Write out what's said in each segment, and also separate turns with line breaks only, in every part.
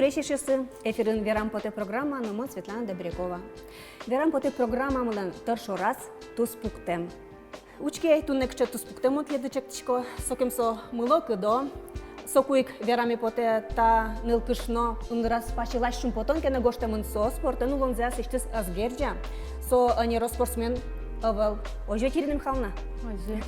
Слушайшиеся, эфирын Верам Поте программа, но мы Светлана Добрякова. Верам Поте программа мылан торшо раз туз пуктем. Учке туннек че туз пуктем от ледычектичко, сокемсо мыло кыдо, сокуик Верами Поте та нылкышно раз пачилаш шум потон кене гоштемын со спортен улонзя сештис азгерджа. Со нейроспортсмен Овал, оже Ирина Михайловна.
Оже.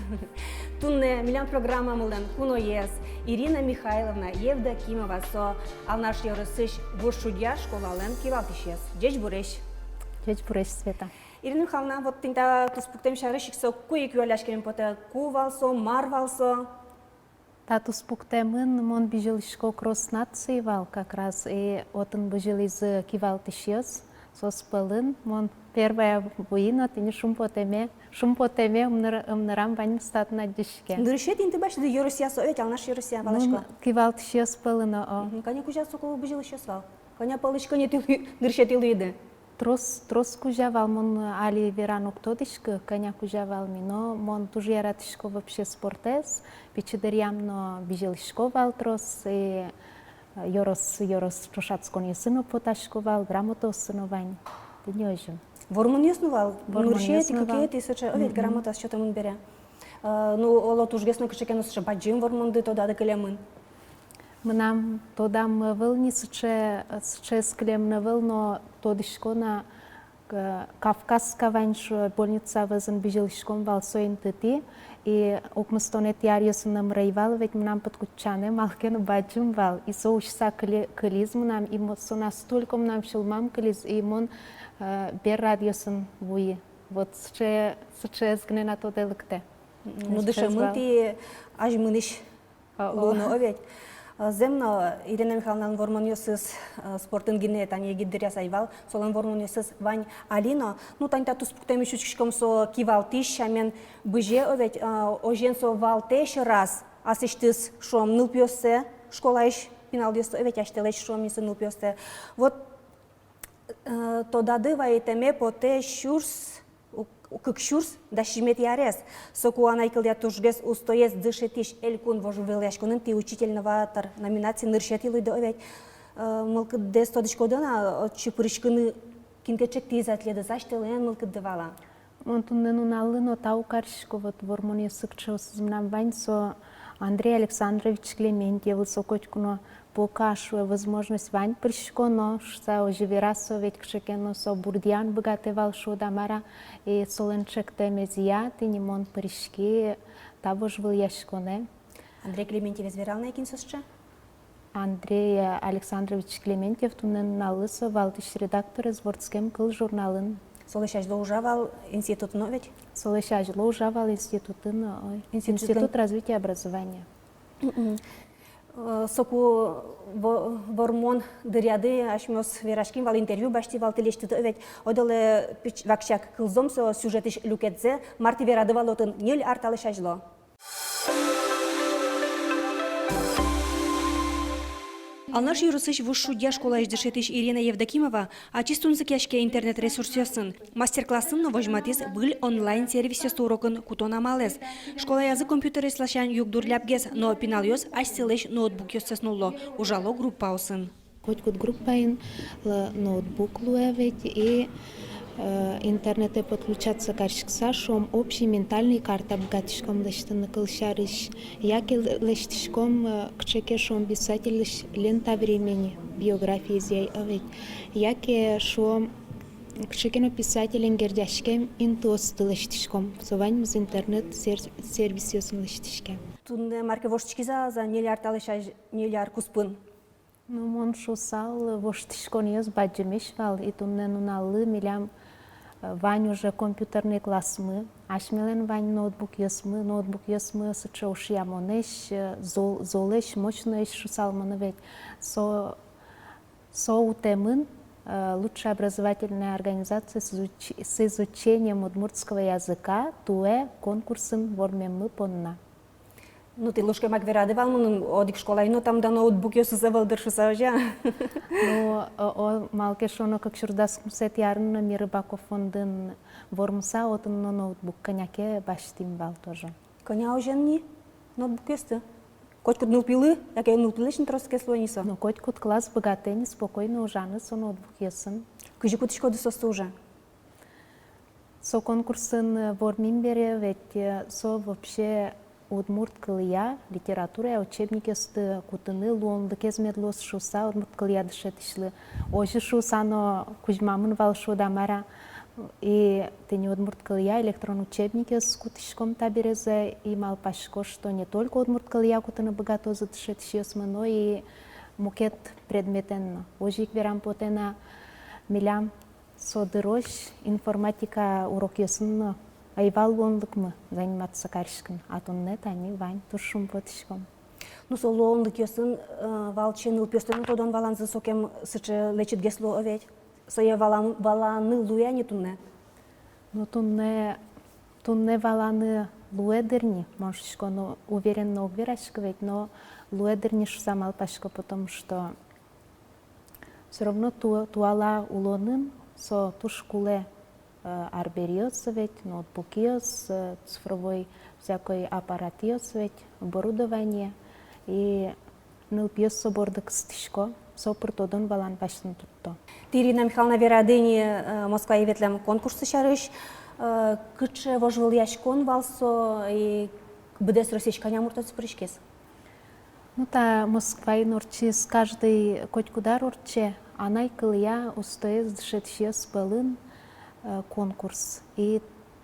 Тунне миллион программа мулен куноес Ирина Михайловна Евдокимова со алнаш yorısış вушудья школален кивалтышес. Джеч буреш.
Джеч буреш Света.
Ирина Михайловна, вот тинта туспуктем шарышик со куик юаляшкерин поте кувалсо, марвалсо.
Та туспуктемын мон бежелишко кросс нации вал как раз и отын бежел из кивалтышес. Соспалын, мон первая воина, ты не шумпотеме умнарам вань стат на дишке.
Дуришет инты башды Yorısya со, ведь алнаш Yorısya валашко.
Кивалтышес палына о.
Коня кужа соколу бежелишес вал. Коня палышко не ты дуришет илыйды.
Трос кужавал мон али веранук тодишка, коня кужавал мино, мон тоже яратишко вообще спортес, пичедариам но бежелишко вал трос и Yorос Чошацкони сыну поташковал, грамоту сыновань. Ты не ожим.
Вормон яснувал. Нуршети какие-то соча, овет грамота что там он бере. Ну, олот уж гесно кшекену соча баджим вормонды то да келемын.
Мнам то дам вълни соча склемнавал, но то дишко на Кавказска ванш больница възен бежелишком вал соин тъти. И окмастонет яриос нам райвал, ведь нам подкучане малкен баджим вал. И со ушса кализм нам и со настолько нам шелмам кализ и мон бер радиосан вуи. Вот сче сгне на то делкте.
Ну дыша мынти аж мыныш луно овет. Земно Ирина Михайловна вормониосыз спортын гине тани гиддеряс айвал, солан вормониосыз вань Алино, ну таньта туспуктем ищучком со кивалтиш, амен быже овет ожен со валтеш раз, асиштыз шом нылпиосе, школа иш пинал диос овет аштелеш шом нисы нылпиосе. Вот то дадыва итеме поте шурс Кыкшурс да шимет ярес. Соку анайкыл я тужгес устоес дышетиш элькун вожувелешкунын ти учительного тар номинации ныршетилы да овет. Мылкы дес тодышкодана чипырышкыны кинкечек тизатледы заштелен мылкы девала.
Монтуннен уналыно тау каршко вот вормония сыкчо сызмнам вань со Андрей Александрович Клементьев сокочкуно покашуе возможность вань пришко, но что оживера со ведь кшекено со бурдян богатевал шо дамара и соленчек темезия ты не мон пришки того ж был яшконе.
Андрей Клементьев избирал на якин сосче?
Андрей Александрович Клементьев тунен налысо валтыш редактор из Вордскем кыл журналын.
Солышаш ужавал институт новить?
Солышаш ужавал институт развития образования.
Соку вормон дыряды ашмёс верашкин вал интервью башти вал телештыды овет одоле вакшак кылзом со сюжетиш люкетзе марти верады вал отын нел арталышажло. Алнаш юрысыш вушудья школа издышетиш Ирина Евдокимова, а чистунзык яшке интернет-ресурсёсын. Мастер-классын новожматис был онлайн-сервисёс урокын кутон амалес. Школа язык компьютер слашан югдур ляпгес, но пинал ёс астилеш ноутбук ёс нуло. Ужало группа осын.
Хоть код группаин ноутбук луэвет и интернете подключаться каршкса, шом общий ментальный карта богатышком лештын кылшарыш. Яки лештышком кчеке шом писатель лента времени, биографии зей овет. Яки шом кчекено писателен гердяшкем интосты лештышком. Сованьмыз интернет сервис ёсын лештышкем.
Тунде марке воштички за неляр талышаж неляр куспын.
Ну, мон шусал воштышкон ёс баджимеш вал, и туннен уналы милям Вань уже компьютерный класс мы, ашмелен вань ноутбук ясмы сычоуш ямонеш, золеш мощно шусал мановеть. Со утемын лучшая образовательная организация с изучением удмуртского языка, туэ конкурсын вормем мы понна.
Ну ты лушка макверады валмын одик школа, но там да ноутбук ёсы завалдыршыса ожа.
Ну, малке шоно как шурдас мусет ярын мир Рыбаков фондын вормуса отын ноутбук коняке баштим бал тоже.
Коня ожен ни ноутбук ёсты? Коть нылпилы, яке нылпилышын троске слониса.
Но коть кут класс богатый, неспокойно ужаны, со ноутбук есен.
Кыжи кутышко дысосты уже.
Со конкурсын вормим бере, ведь со вообще удмурт кылия, литература, учебники сты кутыны, луонды кезмедлос шуса, удмурт кылия дышет ишлы. Ожи шусано кузьмамын вал шудамара. И ты не удмурт кылия, электрон учебники с кутышком таберезе, и мал пашко, что не только удмурт кылия кутыны богатозы дышет ишесмы, но и мукет предметенно. Ожи их верам потена милям содырош информатика урок ясын айвал лондыкмы заниматься карышкын. Атон тани вань туршум потышком.
Ну со лондык ясын валчен ылпёстен тодон валанзы сокем сычы лечит гесло овет. Соя валаны луя не тунне.
Ну тунне валаны луэдерни, можешь но уверенно уверашка ведь, но луэдерни шусамал пашка, потому что все равно туала улонын со тушкуле арбериосы ведь, ноутбукиос, цифровой всякой аппаратиос ведь, оборудование и нылпиос собордык стишко, сопыртодон балан пашын тутто.
Ирина Михайловна Верадыни Москва и ветлем конкурсы шарыш. Кычы вожвыл яшкон валсо и бдес росечка не амуртоцы прыжкес.
Ну та Москва и норчис каждый коть кудар урче, она и кылья устоит дышетшес балын конкурс. И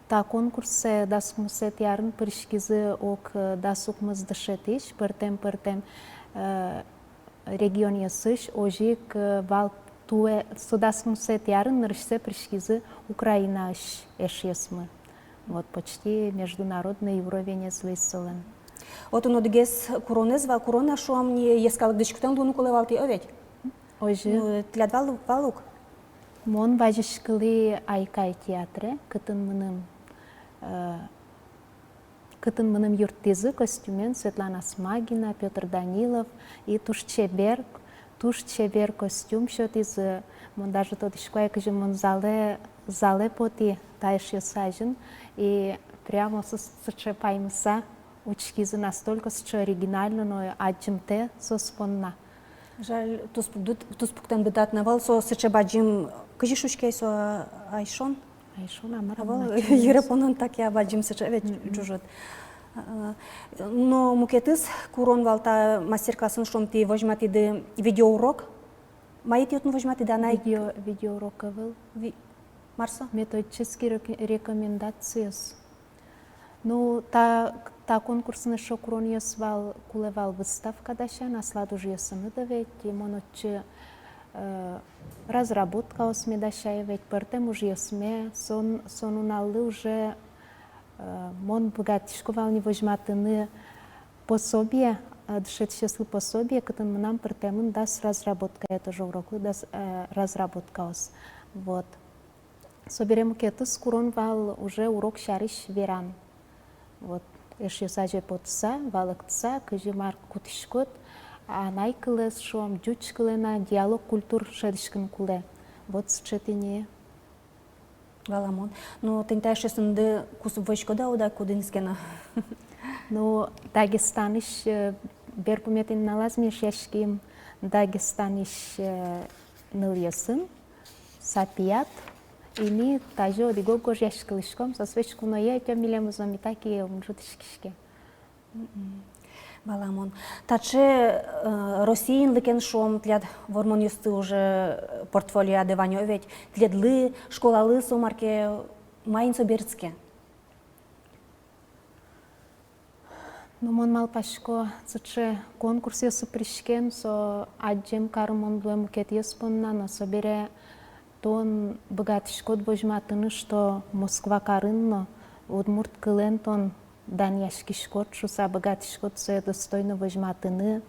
та конкурсе дасмусет ярын прыжкизы ок дасукмыз дышетиш, пыртем регион ясыш, ожик вал туе судасмусет ярын нырышсе прыжкизы Украина эшесмы. Вот почти международный уровень слышален.
Вот он одгес коронезва, корона шуам не ескалык дышкутан луну колевалти овет.
Ожи
Тлядвал валук.
мон важышкылы айкай театре, кытын мыным юрттезы костюмен Светлана Смагина, Петр Данилов и туш чебер костюм счет из мон даже тот школа, каже мон зале поти таиш ясажен и прямо с паймса учкизы настолько оригинально, но аджимте соспонна.
Жаль, туспуктан бедатна вал, со сыче баджим, кыжи шушкей со айшон?
Айшон амара.
Ерепонон так я баджим сыче, ведь чужот. Но мукетыс курон валта мастер-классын шомти возьматиды видеоурок. Маити отну возьматиды анай...
Видеоурока был.
Марса?
Методические рекомендации. Ну, та конкурсный шокрон ясвал кулевал выставка даша, насладу уже ясаны да ведь, и моночи разработка осме даша, ведь пертем уже ясме, сонуналлы уже мон богатишковал не возьматыны пособие, дышетшеслы пособие, которым нам пертемын даст разработка, это же урок, даст разработка ос. Вот. Соберем кетыс курон вал уже урок шариш веран. Вот, еще саже потса, валыктса, кыжи марк кутишкот, а найкылес шом дючкылена диалог культур шедишкин куле. Вот счетение.
Галамон. Но тентайшесынды кусып войшкода уда кудынскена.
Ну, Дагестаниш берпуметин налазмеш яшким, Дагестаниш ныльясын, сапият, ими тажо диго гожеш кылышком, со свечку но я тем милемузо митаки умжутишкишке.
Баламон. Таче Россиин лыкен шом тлят вормон юсты уже портфолио адыванё ведь тледлы школалы сомарке майын соберцке.
Ну, мон мал пашко, цаче конкурс ясы пришкен, со аджем кармон дуем кет яспонна, но собере тон богатишкот божматыны, что Москва карынно, удмурт кылен тон даньяшкишкот, шуса богатишкот се достойно божматыны,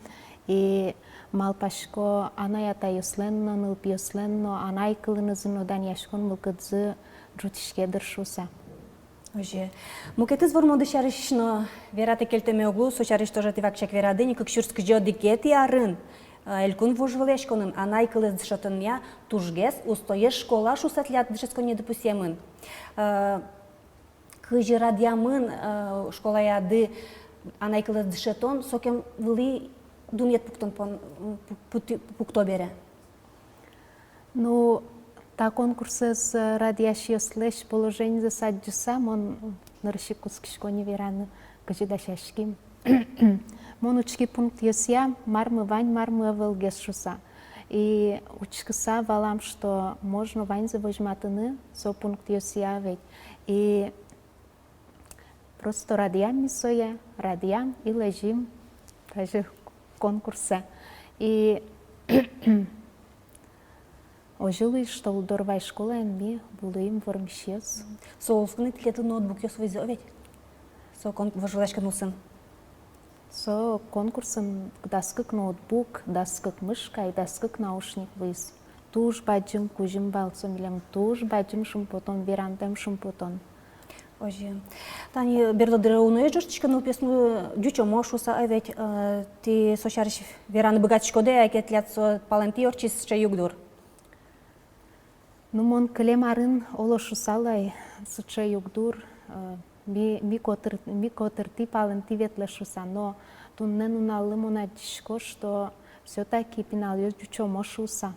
и мал пашко анаята юсленно, нылпи юсленно, анай кылынызыно даньяшкон мылкыдзы джутишкедыр шуса.
Оже. Мукетыз вормоды шарышно верате келтеме оглу, со шарыш тоже тивакчак верадыни, как шурск жо дикети арын. Элькун вожвелешконын, анай кылыз дышотын я тужгес, устоеш школа шусатлят дышеско недопустимын. Кыжи радиамын школа яды анайкылы дышетон сокем вли дунет пуктон пукто бере.
Ну, та конкурсы с радиашия слэш положение за саджуса, мон нарышик кускишко невераны, каждашашким. Мон учки пункт ясья, мармы вань, мармы вылгешуса. И учкаса валам, что можно вань завожматыны, со пункт ясья ведь. И просто радиам мисоя, радиам и лежим, даже конкурса. И ожилы, что удорвай школа, ми булыим вормщес.
Соолсканы тилеты ноутбук ёс вызы овет. Со вожелашка нулсын.
Со конкурсом даскык ноутбук, даскык мышка и даскык наушник выз. Туж баджим кужим балсо милем, туж баджим шумпотон, верандам шумпотон.
Оже. Тани берлодыра уну журчика ну песну дючо мошуса овет. Ти сошариш вераны богатчко де акетлят со паленти орчис че югдур.
Ну мон клемарын олошусалай суче югдур. Ми котыр ти паленти ветлешуса, но тунне нуналы монадишко, что все-таки пиналёс дючо мошуса.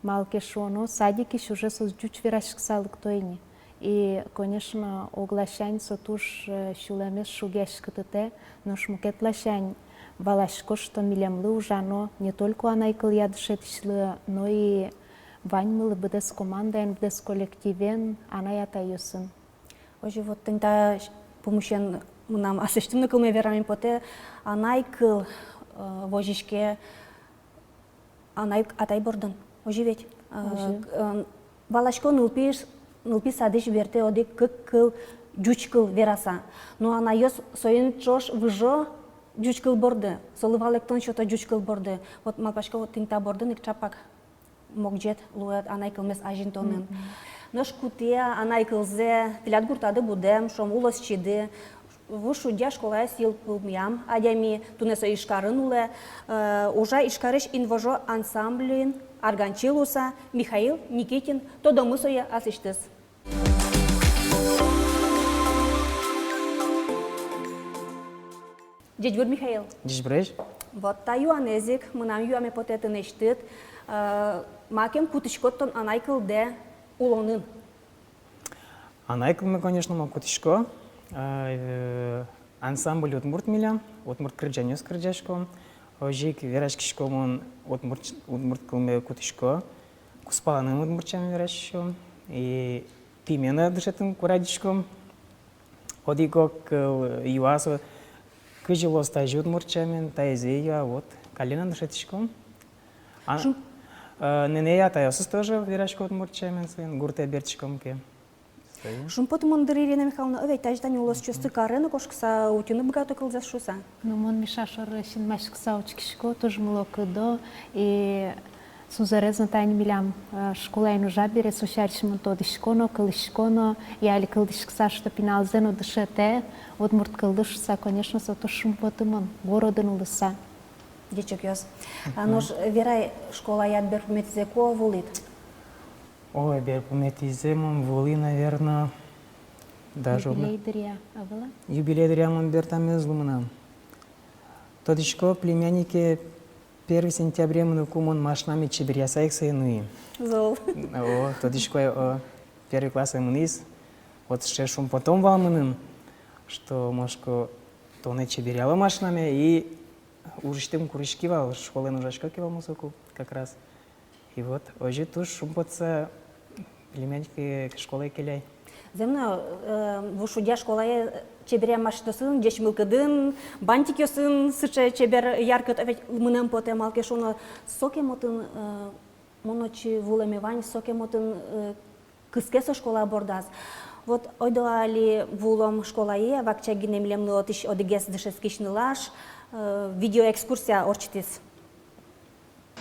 Малкешоно садики уже со дюч верашксалык тойни. И, конечно, оглашань со туш шулемес шугешкатете, но шмукетлашань валашко, что милемлы ужано не только анайкл ядшетишлы, но и ваньмылы бдес команден, бдес коллективен, анаята юсын.
Оже, вот тогда помощен нам асыштымны кылмай верамин поте анайкл вожишке анайк атай бордын. Оже ведь. Валашко нылпи садыш берте оди кыл жучкыл вераса. Но она ёс соен чош выжо жучкыл борды. Солы валектон что-то жучкыл борды. Вот малпашко вот тинта бордын ик чапак могжет лует анайкл мес ажинтонын. Наш кутия анайкылзе тилят гуртады будем, шом улас чиды. Вушудя школа сил пылмям, адями тунесо ишкарын уле. Уже ишкарыш инвожо ансамблин Арганчилуса, Михаил Никитин, то домысоя асыштыз. Дедвур Михаил.
Дежбрэж.
Вот та юанезик, мы нам юаме потетын эштит. Макем кутышкоттон анайкылде улонын.
Анайкыл мы, конечно, мы кутышко. Ансамбль отмурт милям, отмурт кырджанёс кырджашко. Ожик верашкишко мон отмурт кылме кутышко. Куспаланым отмурчам верашко. И пимена дышетым курадишко. Одико кыл юасо кыжило стажи отмурчамен, тайзе юа вот. Калина дышетишко. Ненея таясыз тоже верашко отмурчамен, гурте бертишком ке.
Шумпот мандыры Ирина Михайловна, овей таждани улос чувствы карыны кошкса утюны богато кылзас шуса.
Ну, мон мишашор шин машкса учкишко, тоже молоко до, и сузарезно тайни милям школа и нужа бере, сушаришмо то дишконо, кылышконо, и али кылдишкса, что пинал зено дышете, от мурт кылдышса, конечно, со то шумпоты мон, городын улыса.
Дичок ёс. Нож верай школа яд бер пометизе ко вулит.
Ой, бер пометизе мон вули, наверное, даже...
Юбилей дыря, а была?
Юбилей дыря мон бер там излумна. Тодичко племянники 1 сентября мы кумон машнами чебиряса их сыны.
Зол.
О, тодичко 1 класс имниз. Вот шешум потом валманым, что мошко то не чебиряла машнами и уже тем курочки вал, школы нужашка кивал мусоку как раз. И вот, ожи туш шумпоца племянники школы келяй.
Земно вушудя школа чеберя машиносын, деш мылкыдын, бантик ёсын, сыча чебер яркыт, овет мынем поте малке шоно соке мотын моночи вулемевань, соке мотын кыскесо школа бордаз. Вот ойдоали вулом школае, вакча гинемлемны отиш одигес дышескишнылаш, видеоэкскурсия орчитис.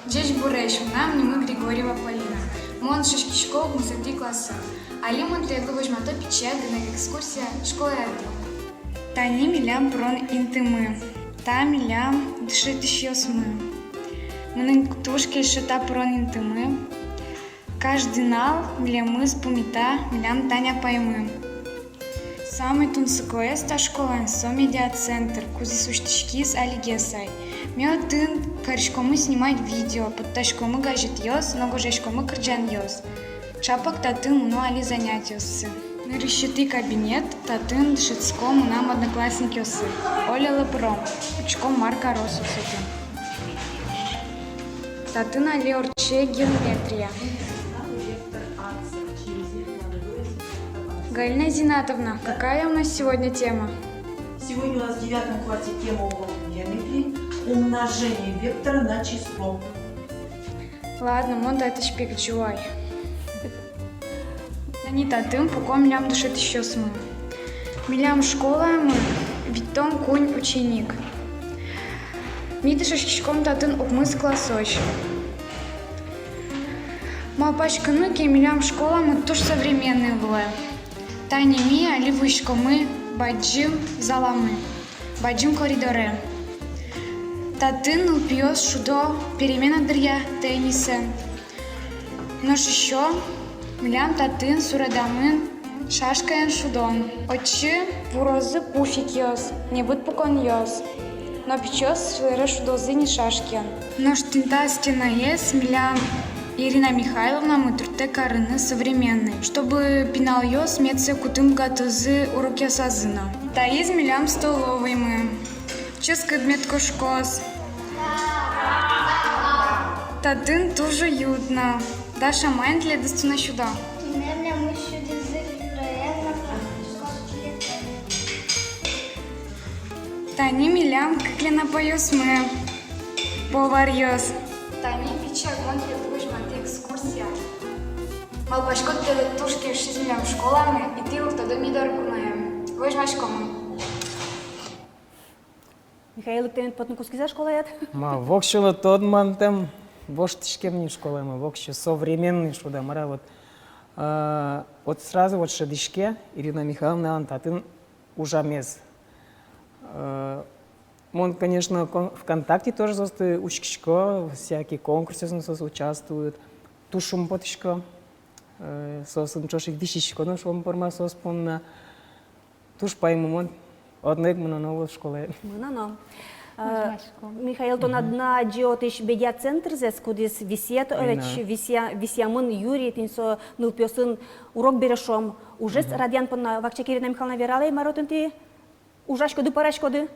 Джеш Буреш, нам Немы Григорьева Полина. Мон шишки школ мусорди класса. Али мон требовать мато печать на экскурсия школы один. Тани милям прон интымы. Та милям дышит ищёсмы. Мны тушки шита прон интымы. Каждый нал милямы спумита милям Таня поймы. Самый тунсыкоес та школа со медиацентр, кузи суштички с алигесай. Мео тын каришкому снимать видео, под ташкому гажет йос, но гожешкому кырджан йос. Чапак татын муну али занять йосы. Решеты кабинет, татын дшицкому нам одноклассник йосы. Оля Лапром, учком Марка Росусуты. Татын али орче геометрия. Галина Зинатовна, какая у нас сегодня тема?
Сегодня у нас в 9 классе тема урока геометрии «Умножение вектора на число».
Ладно, монда это шпик джуай. Они татым пуком милям душит еще смы. Милям школа мы, ведь том кунь ученик. Мидышаш кишком татын укмыс классоч. Малпачка нуки милям школа мы туж современные было. Тайни мия ливышко мы баджим заламы, баджим коридоре. Татын упьёс шудо перемена дрья тенниса. Нож еще милям татын сурадамын шашкаен шудон. Очи вурозы пуфик йос, не будь пукон йос. Но печёс швыры шудозы не шашкен. Нож тинта стена ес милям Ирина Михайловна мы турте карыны современный, чтобы пинал йос меце кутым гатызы уроки сазына. Таиз милям столовой мы. Ческа дметко шкос. Татын тоже ютно. Даша майн для достуна сюда. Тани милям как ли напоёс мы. Повар йос. Тани пичак вон экскурсия. Малпашкот теле тушки шизмилям школами и тилов тогда мидор кунаем. Возьмашкому.
Михаил Ктемент потнукуски за школа яд?
Ма вокшило тот мантем, воштишкемни школа мы, вокши современный шуда мара вот сразу вот шедишке Ирина Михайловна антатын ужамез. Он, конечно, ВКонтакте тоже зосты учкишко, всякие конкурсы участвуют. Тушум потишко, сосын чошик дишишко, но шум порма соспонна. Туш пойму, однек мы на новую школу.
Мынано. Михаил тон одна джиотиш бедя центр зес кудис висет, овеч висямын Юрий тинсо нылпёсын урок берешом. Уже радиан понна вакчек Ирина Михайловна вералай маротын ти ужашкоды парашкоды.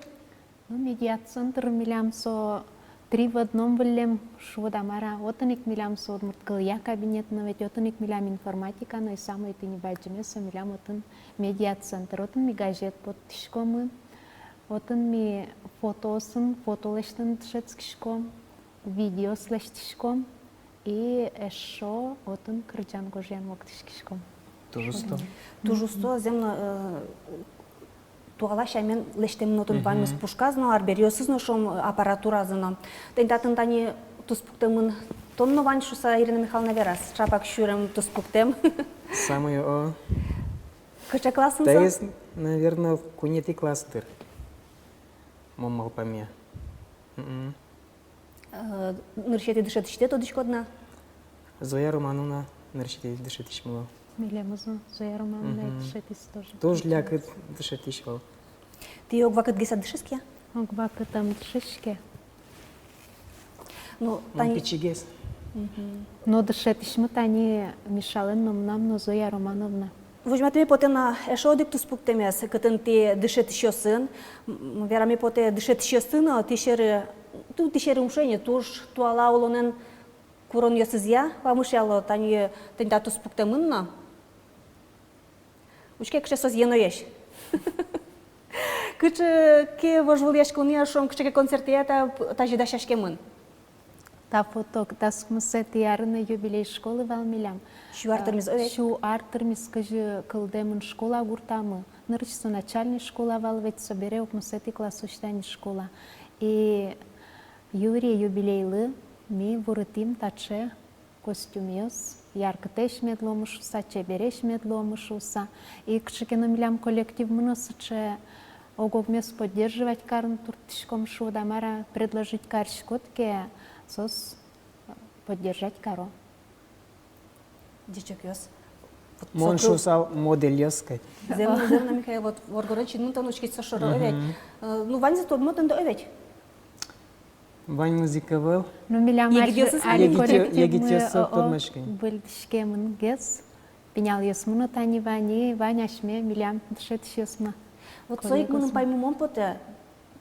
Ну, медиацентр милям со 3 в одном вылем швода мара. Отаник милям со отмурткалия кабинет, но ведь отаник милям информатика, но и самое ты не бачиме со милям отан медиацентр. Отан ми газет под тишкомы, отан ми фотосын, фотолештен тшецкишком, видео слештишком и эшо отан кырджан гожен моктишкишком.
Тоже сто.
Тужу сто земно туалаш амен лештем нотун памес пушказно арбериосыз ношом аппаратуразно. Тентатын тани туспуктемын тонно ваншуса Ирина Михайловна верас. Чапак шурем туспуктем.
Самый о.
Кыча классынса?
Да есть, наверное, кунети кластер. Момал паме.
Ныршети дышетиште тодишкодна?
Зоя Романовна ныршети дышетишмала.
Милемозно, Зоя Романовна дышетис тоже.
Тоже лякает дышетишмала.
Ты огвакат геса дышески?
Огвака там дышешке.
Ну,
Он пичигес.
Но дышетишмы тани мешален нам, но Зоя Романовна.
Возьмете потена ешодик туспуктемес, кытын ти дышетишёсын, верами поте дышетишёсын, тишери умшене туш туала олонен курон ёсызя, вамышяло тани тенда туспуктемынна. Учке кше созьено еш. Кыче ке вожвул куния шом кыче концертията тажида шашкемын.
Та фото, та смысет ярына юбилей школы валмилям.
Шу артырмыз овет?
Шу артырмыз кыжы кылдемын школа гуртамы. Нырчысы начальный школа валвет собере окмысети класс учтани школа. И Юрий юбилейлы ми вурытим таче костюмиос. Яркытеш медломышуса, чебереш медломышуса. И кшикеномилям коллектив мносыче огогмес поддерживать карн туртишком шудамара, предложить каршкотке сос поддержать каро.
Дичок ёс.
Мон шусал модель яскать.
Земна Михаил, вот Воргородчи, ну там учки сошоро овет. Ну вань за тот мотан до овет.
Вань музыковал.
Ну, милям
Егидиосыз
егидиосыз подмышкой.
Бөлдішкемін гез. Пенял есмуны тани вани, вань ашме, милям дышет есмна.
Вот соик мунун паймумон поте.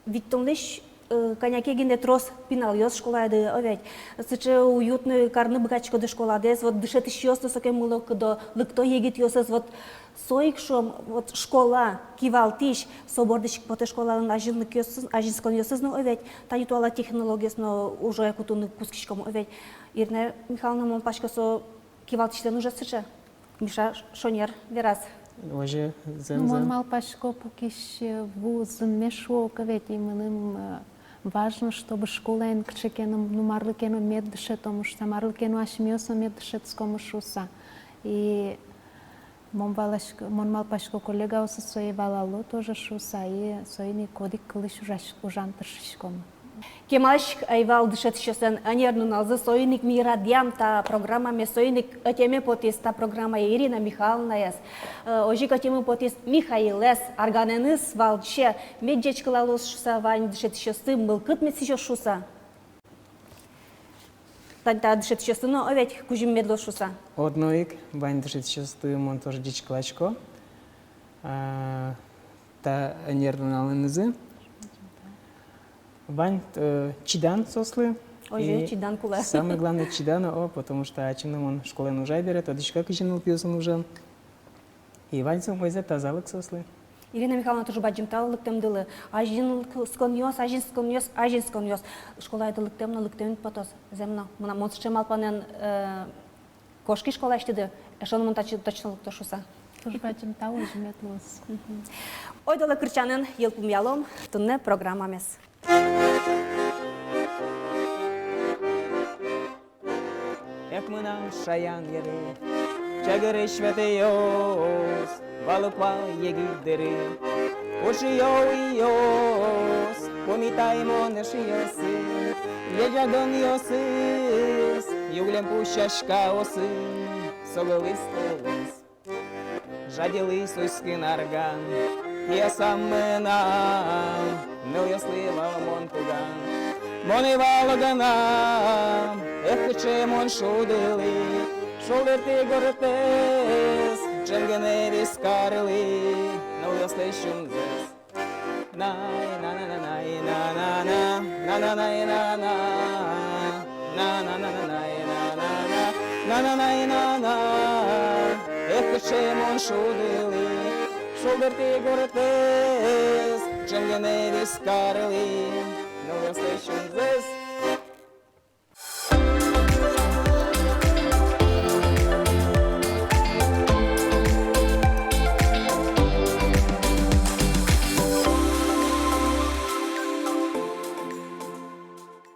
Виттонлеш коняке генде трос пинал ёс школады овет. Сыче уютный карны бгачко до школades, вот дышет ещё соке мулок до лыкто егит ёсыз вот соик шом вот школа кивалтиш собордышк поте школалын ажинлык ёсыз, ажинскон ёсыз но овет. Тани туала технологияс но уже кутуны кускишком овет. Ирна Михайловна мон пашкасо кивалтиштен уже сыче. Миша шонер верас.
Уже
Ну, мон
зем.
мал пашко покиш вузын мешо кавет имыным важно, чтобы школа ен кчекеном, ну марлыкену мед дышетому шуса, марлыкену ашмиосо мед дышетскому шуса. И мон мал пашко коллега осы сои валало тоже шуса, и соини кодик кылыш ужан тыршишкому.
Кемаш айвал дышет шосен анерну налзы союник мира диамта программа ме союник атеме потиста программа Ирина Михайловна яс. Ожик атеме потист Михаил яс арганеныс валче меджечкалалус шуса вань дышет шосы мылкыт меси шуса. Та дышет шосы но овет кужим медло шуса.
Одноик, вань дышит сейчас ты мон тоже дичклачко. Та нервный низы. Вань чидан сослы.
Оже чидан кула.
Самое главное чидана, потому что очевидно он школе нужай берет, а дичка кичинул пьеса нужен. И Вань сам возит тазалык сослы.
Ирина Михайловна тоже баджимтал лыктем дылы. Ажин сконьос, ажин сконьос, ажин сконьос. Школа это лыктем на лыктем потос. Земно. Мына монсче малпанен кошки школа иштеди. Эшон мон точно лыкто шуса.
Тоже бачим тау жметлос.
Ой дала кырчанын елпум ялом тунне программамес.
Як мы нам шаян ери, чагыры шветеёс, валыква егиддери, ошиёс, помитаймо нешиёсы, ежагон ёсыс, юглем пущашка осы, соголыстылыс, жадилы суйскин арган, я сам нам, но я слива монтуган, мони валаганам, эх, чемон шудили, шулерти гортес, ченгенери скарили, но я слышим здесь. Най на на на най на на на на на най на на на на на на най на на на на най на на эх, чемон шудили, шулерти гортес, ченгенери скарили, но я слышим здесь.